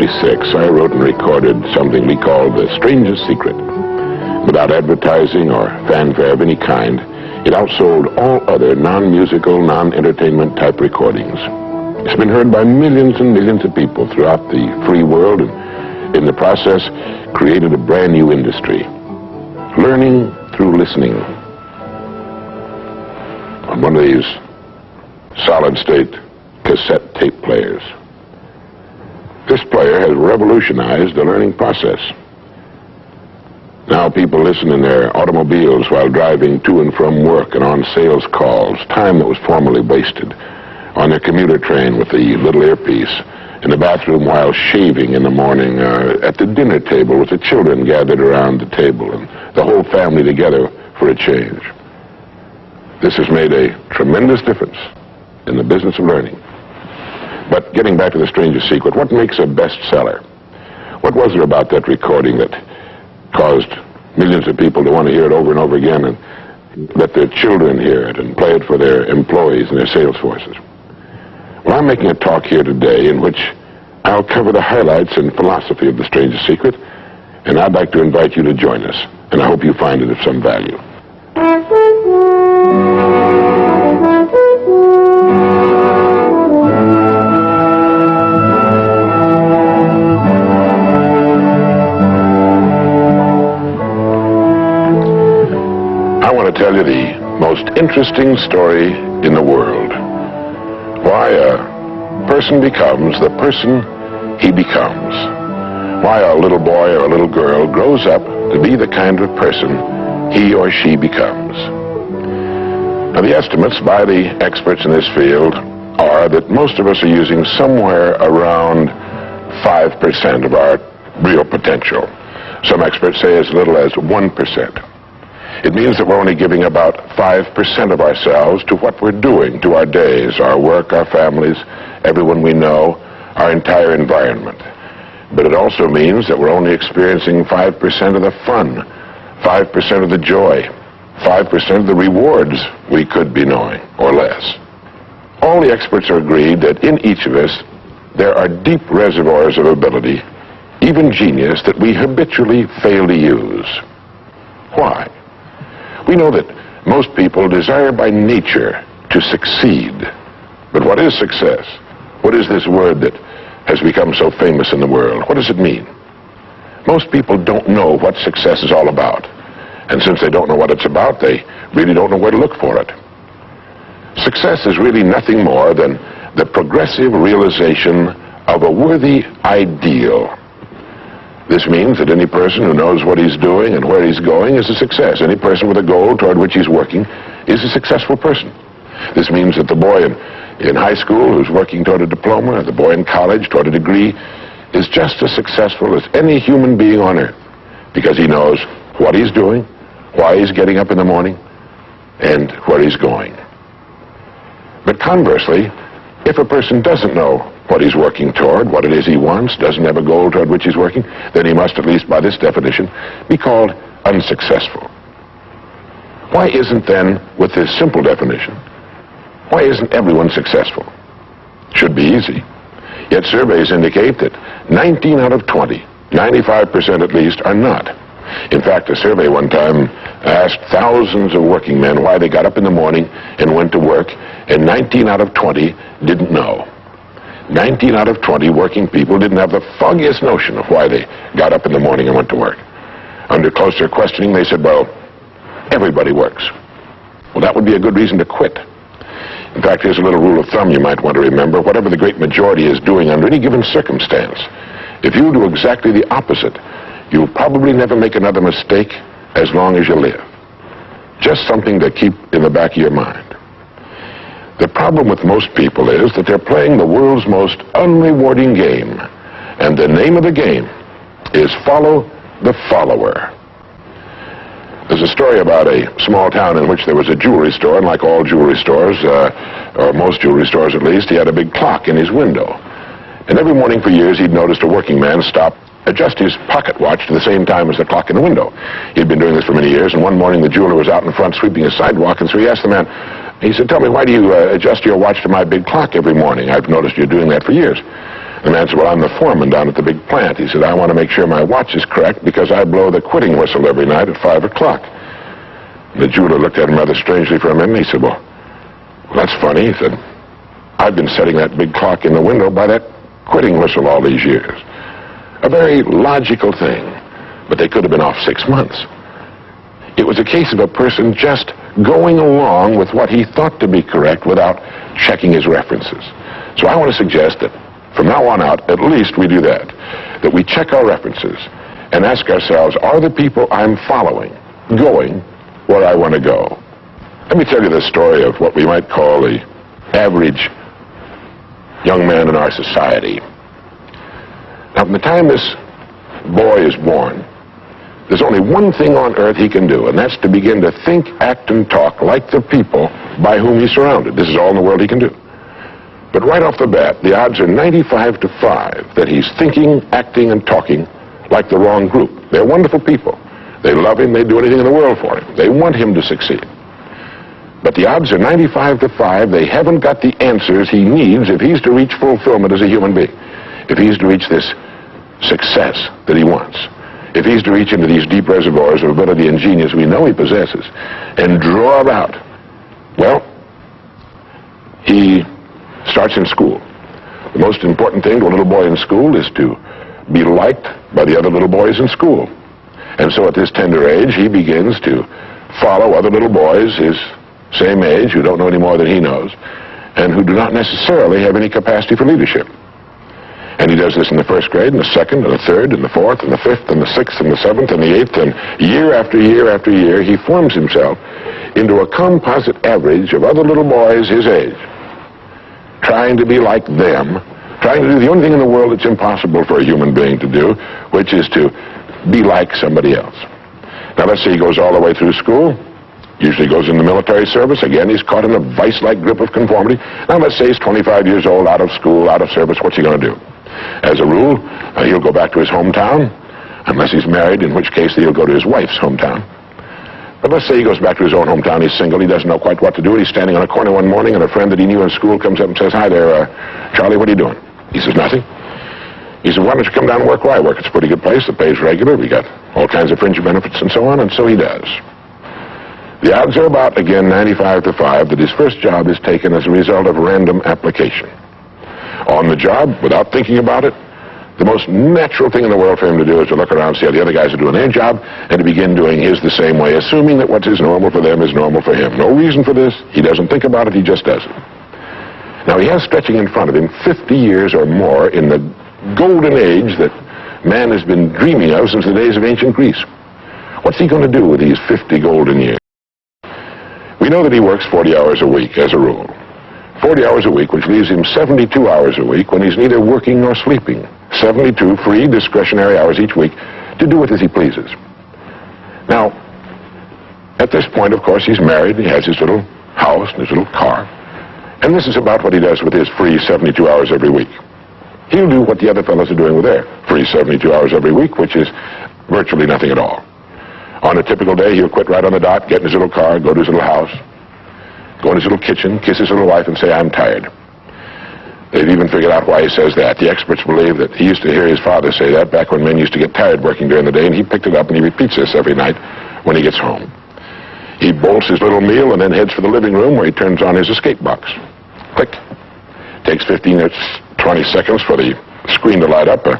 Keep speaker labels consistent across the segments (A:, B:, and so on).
A: 1956, I wrote and recorded something we called The Strangest Secret. Without advertising or fanfare of any kind, it outsold all other non-musical, non-entertainment type recordings. It's been heard by millions and millions of people throughout the free world, and in the process created a brand new industry. Learning through listening. On one of these solid-state cassette tape players. This player has revolutionized the learning process. Now people listen in their automobiles while driving to and from work and on sales calls, time that was formerly wasted, on their commuter train with the little earpiece, in the bathroom while shaving in the morning, at the dinner table with the children gathered around the table and the whole family together for a change. This has made a tremendous difference in the business of learning. But getting back to The Strangest Secret, what makes a bestseller? What was there about that recording that caused millions of people to want to hear it over and over again and let their children hear it and play it for their employees and their sales forces? Well, I'm making a talk here today in which I'll cover the highlights and philosophy of The Strangest Secret, and I'd like to invite you to join us, and I hope you find it of some value. I want to tell you the most interesting story in the world. Why a person becomes the person he becomes. Why a little boy or a little girl grows up to be the kind of person he or she becomes. Now, the estimates by the experts in this field are that most of us are using somewhere around 5% of our real potential. Some experts say as little as 1%. It means that we're only giving about 5% of ourselves to what we're doing, to our days, our work, our families, everyone we know, our entire environment. But it also means that we're only experiencing 5% of the fun, 5% of the joy, 5% of the rewards we could be knowing, or less. All the experts are agreed that in each of us there are deep reservoirs of ability, even genius, that we habitually fail to use. Why? We know that most people desire by nature to succeed. But what is success? What is this word that has become so famous in the world? What does it mean? Most people don't know what success is all about. And since they don't know what it's about, they really don't know where to look for it. Success is really nothing more than the progressive realization of a worthy ideal. This means that any person who knows what he's doing and where he's going is a success. Any person with a goal toward which he's working is a successful person. This means that the boy in high school who's working toward a diploma, or the boy in college toward a degree, is just as successful as any human being on earth, because he knows what he's doing, why he's getting up in the morning, and where he's going. But conversely, if a person doesn't know what he's working toward, what it is he wants, doesn't have a goal toward which he's working, then he must, at least by this definition, be called unsuccessful. Why isn't then, with this simple definition, why isn't everyone successful? Should be easy. Yet surveys indicate that 19 out of 20, 95% at least, are not. In fact, a survey one time asked thousands of working men why they got up in the morning and went to work, and 19 out of 20 didn't know. 19 out of 20 working people didn't have the foggiest notion of why they got up in the morning and went to work. Under closer questioning, they said, well, everybody works. Well, that would be a good reason to quit. In fact, here's a little rule of thumb you might want to remember. Whatever the great majority is doing under any given circumstance, if you do exactly the opposite, you'll probably never make another mistake as long as you live. Just something to keep in the back of your mind. The problem with most people is that they're playing the world's most unrewarding game, and the name of the game is follow the follower. There's a story about a small town in which there was a jewelry store, and like all jewelry stores, or most jewelry stores at least, he had a big clock in his window. And every morning for years he'd noticed a working man stop, adjust his pocket watch to the same time as the clock in the window. He'd been doing this for many years, and one morning the jeweler was out in front sweeping a sidewalk, and so he asked the man, he said, tell me, why do you adjust your watch to my big clock every morning? I've noticed you're doing that for years. The man said, well, I'm the foreman down at the big plant. He said, I want to make sure my watch is correct because I blow the quitting whistle every night at 5 o'clock. The jeweler looked at him rather strangely for a minute, and he said, well, that's funny. He said, I've been setting that big clock in the window by that quitting whistle all these years. A very logical thing, but they could have been off 6 months. It was a case of a person just going along with what he thought to be correct without checking his references. So I want to suggest that from now on out, at least we do that we check our references and ask ourselves, are the people I'm following going where I want to go? Let me tell you the story of what we might call the average young man in our society. Now, from the time this boy is born, there's only one thing on earth he can do, and that's to begin to think, act, and talk like the people by whom he's surrounded. This is all in the world he can do. But right off the bat, the odds are 95 to 5 that he's thinking, acting, and talking like the wrong group. They're wonderful people. They love him. They do anything in the world for him. They want him to succeed. But the odds are 95 to 5 they haven't got the answers he needs if he's to reach fulfillment as a human being, if he's to reach this success that he wants, if he's to reach into these deep reservoirs of ability and genius we know he possesses and draw it out. Well, he starts in school. The most important thing to a little boy in school is to be liked by the other little boys in school. And so at this tender age, he begins to follow other little boys his same age who don't know any more than he knows and who do not necessarily have any capacity for leadership. And he does this in the first grade, and the second, and the third, and the fourth, and the fifth, and the sixth, and the seventh, and the eighth, and year after year after year, he forms himself into a composite average of other little boys his age, trying to be like them, trying to do the only thing in the world that's impossible for a human being to do, which is to be like somebody else. Now, let's say he goes all the way through school, usually goes in the military service. Again, he's caught in a vice-like grip of conformity. Now, let's say he's 25 years old, out of school, out of service. What's he going to do? As a rule, he'll go back to his hometown, unless he's married, in which case he'll go to his wife's hometown. But let's say he goes back to his own hometown, he's single, he doesn't know quite what to do, he's standing on a corner one morning, and a friend that he knew in school comes up and says, hi there, Charlie, what are you doing? He says, nothing. He said, why don't you come down and work where I work? It's a pretty good place, the pay's regular, we got all kinds of fringe benefits and so on, and so he does. The odds are about, again, 95 to 5 that his first job is taken as a result of random application. On the job, without thinking about it, the most natural thing in the world for him to do is to look around, see how the other guys are doing their job, and to begin doing his the same way, assuming that what is normal for them is normal for him. No reason for this. He doesn't think about it. He just does it. Now, he has stretching in front of him 50 years or more in the golden age that man has been dreaming of since the days of ancient Greece. What's he going to do with these 50 golden years? We know that he works 40 hours a week, as a rule. 40 hours a week, which leaves him 72 hours a week when he's neither working nor sleeping. 72 free, discretionary hours each week to do it as he pleases. Now, at this point, of course, he's married, he has his little house and his little car, and this is about what he does with his free 72 hours every week. He'll do what the other fellows are doing with their free 72 hours every week, which is virtually nothing at all. On a typical day, he'll quit right on the dot, get in his little car, go to his little house, go in his little kitchen, kiss his little wife, and say, I'm tired. They've even figured out why he says that. The experts believe that he used to hear his father say that back when men used to get tired working during the day, and he picked it up and he repeats this every night when he gets home. He bolts his little meal and then heads for the living room where he turns on his escape box. Click. Takes 15 or 20 seconds for the screen to light up, a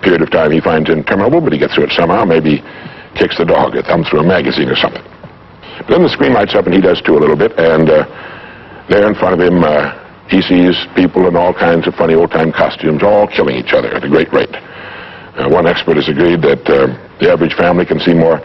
A: period of time he finds interminable, but he gets through it somehow. Maybe kicks the dog a thumb through a magazine or something. But then the screen lights up and he does too a little bit, and there in front of him he sees people in all kinds of funny old-time costumes, all killing each other at a great rate. One expert has agreed that the average family can see more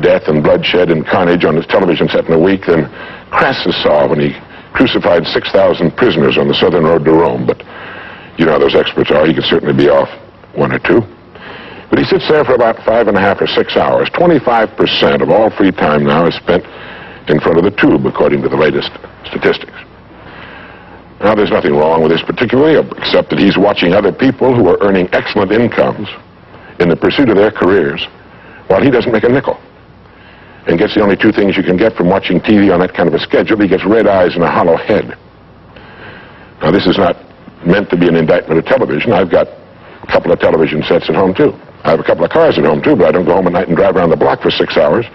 A: death and bloodshed and carnage on his television set in a week than Crassus saw when he crucified 6,000 prisoners on the southern road to Rome. But you know how those experts are. He could certainly be off one or two. But he sits there for about 5.5 or 6 hours. 25% of all free time now is spent in front of the tube, according to the latest statistics. Now, there's nothing wrong with this particularly, except that he's watching other people who are earning excellent incomes in the pursuit of their careers, while he doesn't make a nickel. And gets the only two things you can get from watching TV on that kind of a schedule. He gets red eyes and a hollow head. Now, this is not meant to be an indictment of television. I've got a couple of television sets at home, too. I have a couple of cars at home, too, but I don't go home at night and drive around the block for 6 hours.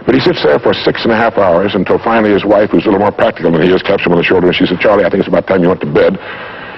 A: But he sits there for 6.5 hours until finally his wife, who's a little more practical than he is, taps him on the shoulder and she said, "Charlie, I think it's about time you went to bed.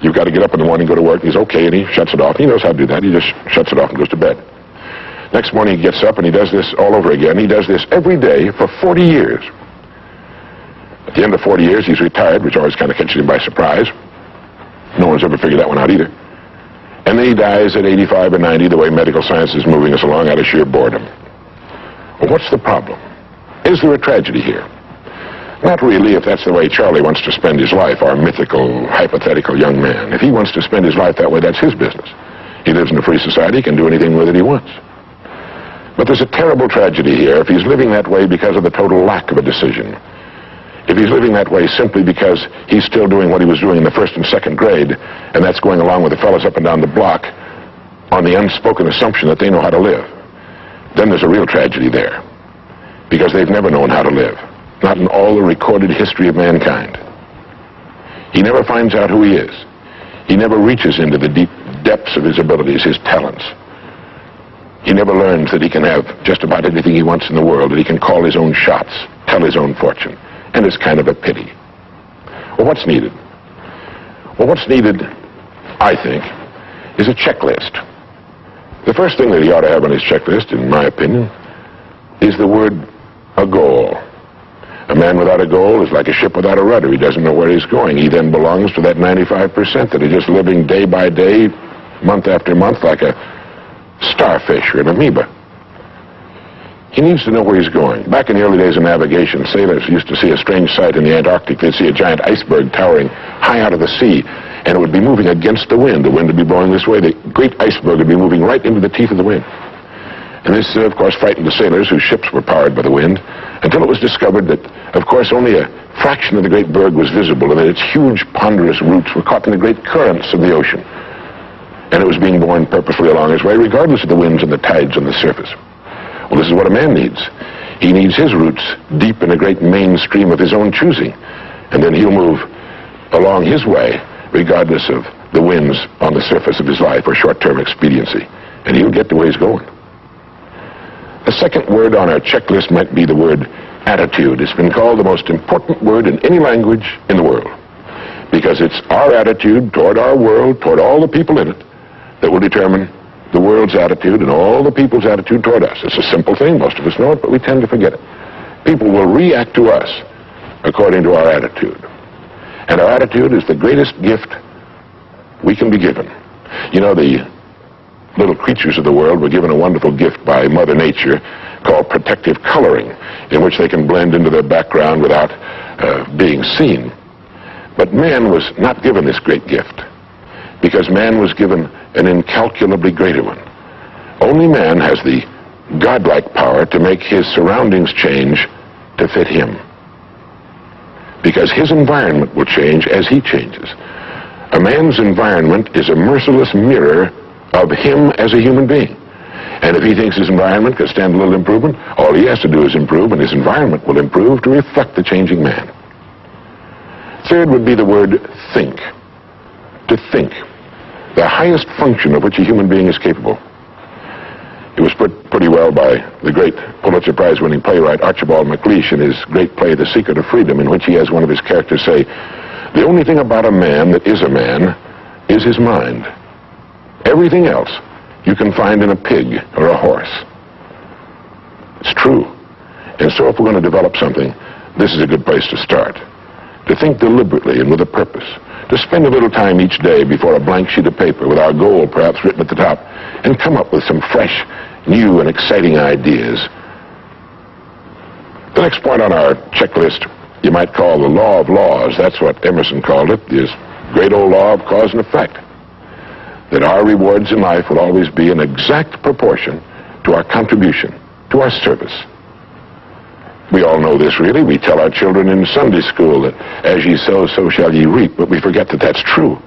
A: You've got to get up in the morning and go to work." And he's okay, and he shuts it off. He knows how to do that. He just shuts it off and goes to bed. Next morning he gets up and he does this all over again. He does this every day for 40 years. At the end of 40 years, he's retired, which always kind of catches him by surprise. No one's ever figured that one out either. And then he dies at 85 or 90, the way medical science is moving us along, out of sheer boredom. Well, what's the problem? Is there a tragedy here? Not really, if that's the way Charlie wants to spend his life, our mythical, hypothetical young man. If he wants to spend his life that way, that's his business. He lives in a free society, he can do anything with it he wants. But there's a terrible tragedy here if he's living that way because of the total lack of a decision. If he's living that way simply because he's still doing what he was doing in the first and second grade, and that's going along with the fellas up and down the block on the unspoken assumption that they know how to live, then there's a real tragedy there. Because they've never known how to live. Not in all the recorded history of mankind. He never finds out who he is. He never reaches into the deep depths of his abilities, his talents. He never learns that he can have just about anything he wants in the world, that he can call his own shots, tell his own fortune. And it's kind of a pity. Well, what's needed? Well, what's needed, I think, is a checklist. The first thing that he ought to have on his checklist, in my opinion, is the word a goal. A man without a goal is like a ship without a rudder. He doesn't know where he's going. He then belongs to that 95% that are just living day by day, month after month, like a starfish or an amoeba. He needs to know where he's going. Back in the early days of navigation, sailors used to see a strange sight in the Antarctic. They'd see a giant iceberg towering high out of the sea, and it would be moving against the wind. The wind would be blowing this way. The great iceberg would be moving right into the teeth of the wind. And this, of course, frightened the sailors whose ships were powered by the wind, until it was discovered that, of course, only a fraction of the great berg was visible, and that its huge, ponderous roots were caught in the great currents of the ocean. And it was being borne purposefully along its way, regardless of the winds and the tides on the surface. Well, this is what a man needs. He needs his roots deep in a great main stream of his own choosing, and then he'll move along his way, regardless of the winds on the surface of his life or short-term expediency, and he'll get to where he's going. The second word on our checklist might be the word attitude. It's been called the most important word in any language in the world, because it's our attitude toward our world, toward all the people in it, that will determine the world's attitude and all the people's attitude toward us. It's a simple thing. Most of us know it, but we tend to forget it. People will react to us according to our attitude. And our attitude is the greatest gift we can be given. You know, the little creatures of the world were given a wonderful gift by Mother Nature called protective coloring, in which they can blend into their background without being seen. But man was not given this great gift, because man was given an incalculably greater one. Only man has the godlike power to make his surroundings change to fit him, because his environment will change as he changes. A man's environment is a merciless mirror of him as a human being. And if he thinks his environment could stand a little improvement, all he has to do is improve, and his environment will improve to reflect the changing man. Third would be the word think. To think. The highest function of which a human being is capable. It was put pretty well by the great Pulitzer Prize-winning playwright Archibald MacLeish in his great play, The Secret of Freedom, in which he has one of his characters say, "The only thing about a man that is a man is his mind. Everything else you can find in a pig or a horse." It's true. And so if we're going to develop something, this is a good place to start. To think deliberately and with a purpose. To spend a little time each day before a blank sheet of paper with our goal perhaps written at the top, and come up with some fresh, new, and exciting ideas. The next point on our checklist you might call the law of laws. That's what Emerson called it, this great old law of cause and effect. That our rewards in life will always be in exact proportion to our contribution, to our service. We all know this, really. We tell our children in Sunday school that as ye sow, so shall ye reap, but we forget that that's true.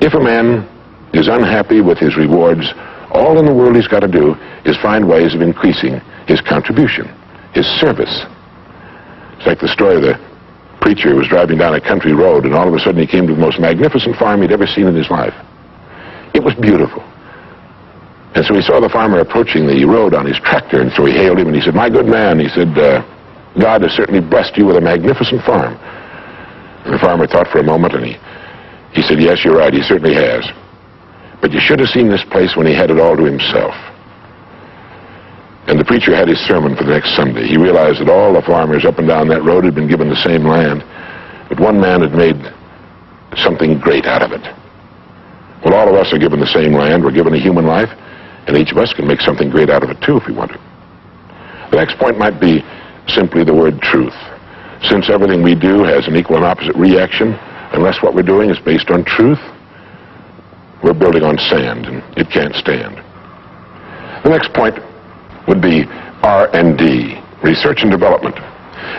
A: If a man is unhappy with his rewards, all in the world he's got to do is find ways of increasing his contribution, his service. It's like the story of the preacher who was driving down a country road, and all of a sudden he came to the most magnificent farm he'd ever seen in his life. It was beautiful. And so he saw the farmer approaching the road on his tractor, and so he hailed him, and he said, "My good man," he said, "God has certainly blessed you with a magnificent farm." And the farmer thought for a moment, and he said, "Yes, you're right, he certainly has. But you should have seen this place when he had it all to himself." And the preacher had his sermon for the next Sunday. He realized that all the farmers up and down that road had been given the same land, but one man had made something great out of it. Well, all of us are given the same land. We're given a human life, and each of us can make something great out of it too if we want to. The next point might be simply the word truth. Since everything we do has an equal and opposite reaction, unless what we're doing is based on truth, we're building on sand, and it can't stand. The next point would be R&D, research and development.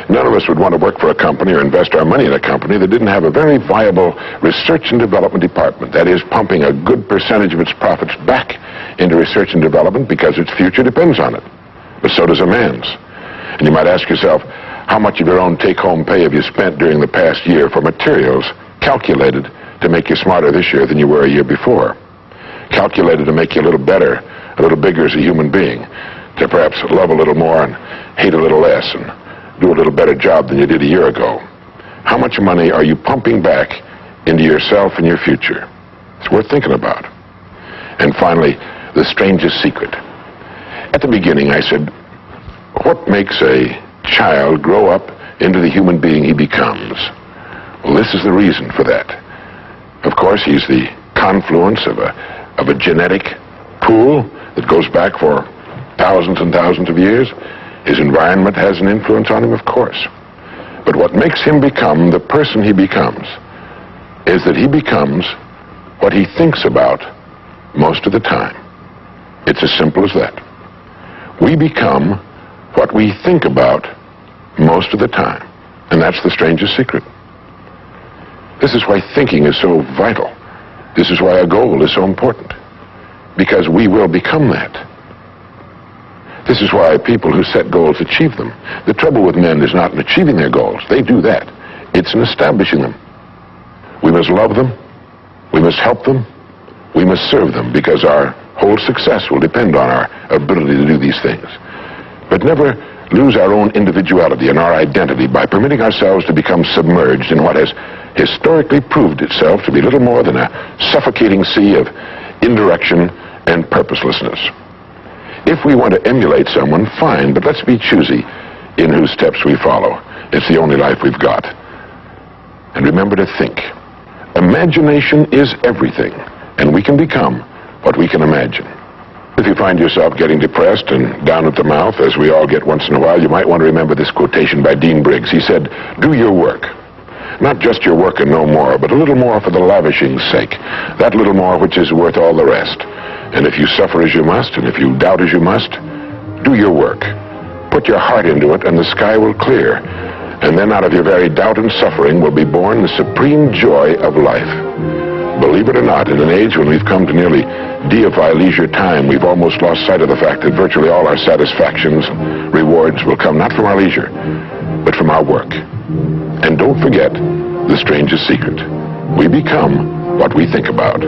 A: None of us would want to work for a company or invest our money in a company that didn't have a very viable research and development department. That is, pumping a good percentage of its profits back into research and development because its future depends on it. But so does a man's. And you might ask yourself, how much of your own take-home pay have you spent during the past year for materials calculated to make you smarter this year than you were a year before? Calculated to make you a little better, a little bigger as a human being, to perhaps love a little more and hate a little less and do a little better job than you did a year ago. How much money are you pumping back into yourself and your future? It's worth thinking about. And finally, the strangest secret. At the beginning, I said, what makes a child grow up into the human being he becomes? Well, this is the reason for that. Of course, he's the confluence of a genetic pool that goes back for thousands and thousands of years. His environment has an influence on him, of course. But what makes him become the person he becomes is that he becomes what he thinks about most of the time. It's as simple as that. We become what we think about most of the time. And that's the strangest secret. This is why thinking is so vital. This is why a goal is so important. Because we will become that. This is why people who set goals achieve them. The trouble with men is not in achieving their goals. They do that. It's in establishing them. We must love them. We must help them. We must serve them, because our whole success will depend on our ability to do these things. But never lose our own individuality and our identity by permitting ourselves to become submerged in what has historically proved itself to be little more than a suffocating sea of indirection and purposelessness. If we want to emulate someone, fine, but let's be choosy in whose steps we follow. It's the only life we've got. And remember to think. Imagination is everything, and we can become what we can imagine. If you find yourself getting depressed and down at the mouth, as we all get once in a while, you might want to remember this quotation by Dean Briggs. He said, "Do your work. Not just your work and no more, but a little more for the lavishing's sake. That little more which is worth all the rest. And if you suffer as you must, and if you doubt as you must, do your work. Put your heart into it, and the sky will clear. And then out of your very doubt and suffering will be born the supreme joy of life." Believe it or not, in an age when we've come to nearly deify leisure time, we've almost lost sight of the fact that virtually all our satisfactions and rewards will come not from our leisure, but from our work. And don't forget the strangest secret. We become what we think about.